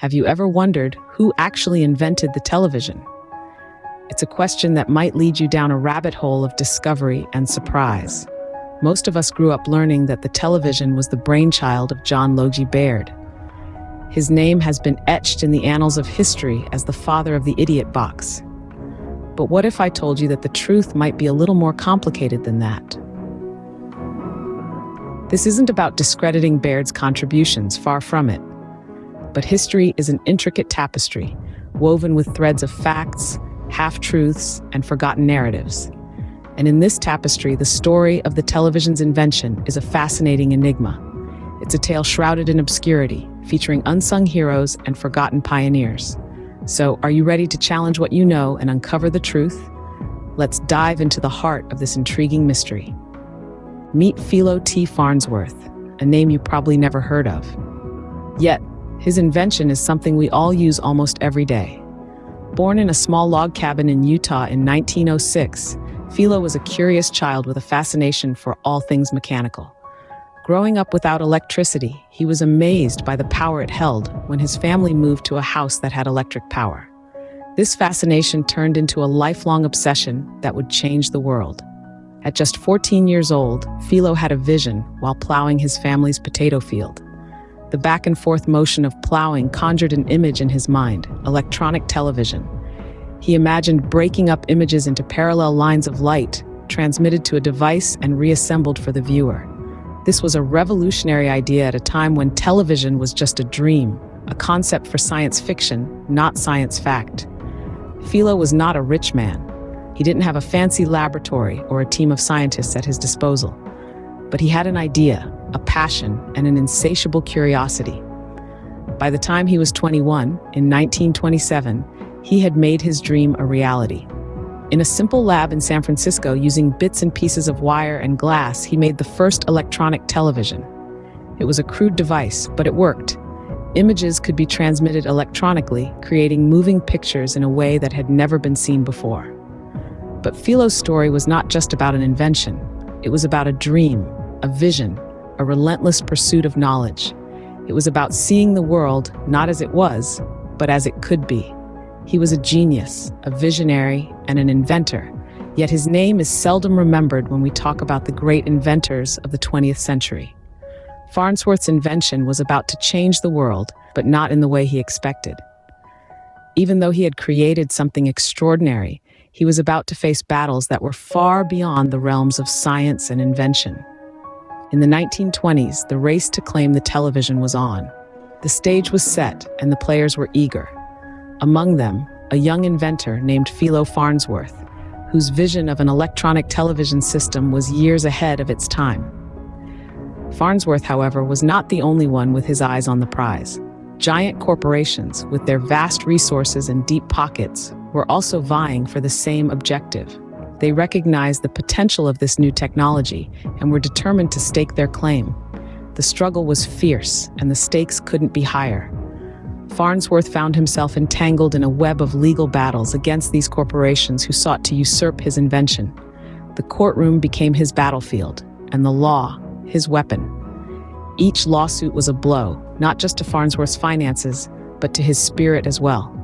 Have you ever wondered who actually invented the television? It's a question that might lead you down a rabbit hole of discovery and surprise. Most of us grew up learning that the television was the brainchild of John Logie Baird. His name has been etched in the annals of history as the father of the idiot box. But what if I told you that the truth might be a little more complicated than that? This isn't about discrediting Baird's contributions, far from it. But history is an intricate tapestry, woven with threads of facts, half-truths, and forgotten narratives. And in this tapestry, the story of the television's invention is a fascinating enigma. It's a tale shrouded in obscurity, featuring unsung heroes and forgotten pioneers. So, are you ready to challenge what you know and uncover the truth? Let's dive into the heart of this intriguing mystery. Meet Philo T. Farnsworth, a name you probably never heard of. Yet, his invention is something we all use almost every day. Born in a small log cabin in Utah in 1906, Philo was a curious child with a fascination for all things mechanical. Growing up without electricity, he was amazed by the power it held when his family moved to a house that had electric power. This fascination turned into a lifelong obsession that would change the world. At just 14 years old, Philo had a vision while plowing his family's potato field. The back-and-forth motion of plowing conjured an image in his mind: electronic television. He imagined breaking up images into parallel lines of light, transmitted to a device and reassembled for the viewer. This was a revolutionary idea at a time when television was just a dream, a concept for science fiction, not science fact. Philo was not a rich man. He didn't have a fancy laboratory or a team of scientists at his disposal. But he had an idea, a passion, and an insatiable curiosity. By the time he was 21, in 1927, he had made his dream a reality. In a simple lab in San Francisco, using bits and pieces of wire and glass, he made the first electronic television. It was a crude device, but it worked. Images could be transmitted electronically, creating moving pictures in a way that had never been seen before. But Philo's story was not just about an invention. It was about a dream, a vision, a relentless pursuit of knowledge. It was about seeing the world not as it was, but as it could be. He was a genius, a visionary, and an inventor, yet his name is seldom remembered when we talk about the great inventors of the 20th century. Farnsworth's invention was about to change the world, but not in the way he expected. Even though he had created something extraordinary, he was about to face battles that were far beyond the realms of science and invention. In the 1920s, the race to claim the television was on. The stage was set, and the players were eager. Among them, a young inventor named Philo Farnsworth, whose vision of an electronic television system was years ahead of its time. Farnsworth, however, was not the only one with his eyes on the prize. Giant corporations, with their vast resources and deep pockets, were also vying for the same objective. They recognized the potential of this new technology and were determined to stake their claim. The struggle was fierce, and the stakes couldn't be higher. Farnsworth found himself entangled in a web of legal battles against these corporations who sought to usurp his invention. The courtroom became his battlefield, and the law his weapon. Each lawsuit was a blow, not just to Farnsworth's finances, but to his spirit as well.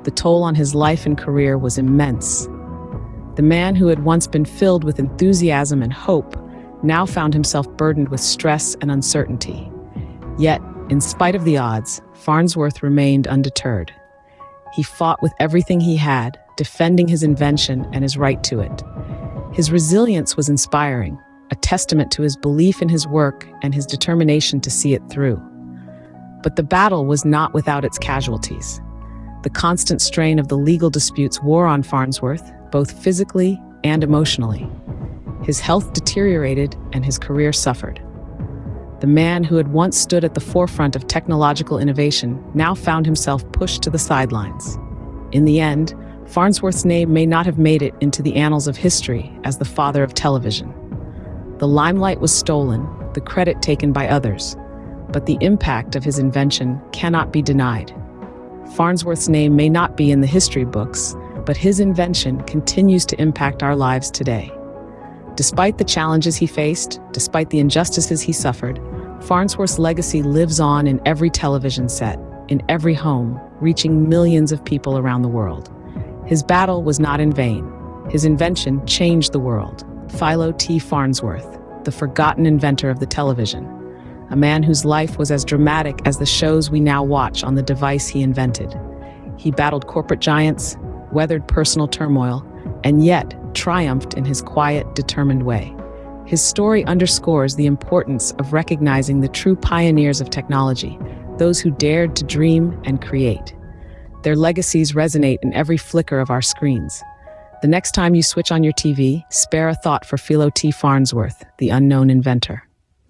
The toll on his life and career was immense. The man who had once been filled with enthusiasm and hope now found himself burdened with stress and uncertainty. Yet, in spite of the odds, Farnsworth remained undeterred. He fought with everything he had, defending his invention and his right to it. His resilience was inspiring, a testament to his belief in his work and his determination to see it through. But the battle was not without its casualties. The constant strain of the legal disputes wore on Farnsworth, both physically and emotionally. His health deteriorated and his career suffered. The man who had once stood at the forefront of technological innovation now found himself pushed to the sidelines. In the end, Farnsworth's name may not have made it into the annals of history as the father of television. The limelight was stolen, the credit taken by others, but the impact of his invention cannot be denied. Farnsworth's name may not be in the history books, but his invention continues to impact our lives today. Despite the challenges he faced, despite the injustices he suffered, Farnsworth's legacy lives on in every television set, in every home, reaching millions of people around the world. His battle was not in vain. His invention changed the world. Philo T. Farnsworth, the forgotten inventor of the television, a man whose life was as dramatic as the shows we now watch on the device he invented. He battled corporate giants, weathered personal turmoil, and yet triumphed in his quiet, determined way. His story underscores the importance of recognizing the true pioneers of technology, those who dared to dream and create. Their legacies resonate in every flicker of our screens. The next time you switch on your TV, spare a thought for Philo T. Farnsworth, the unknown inventor.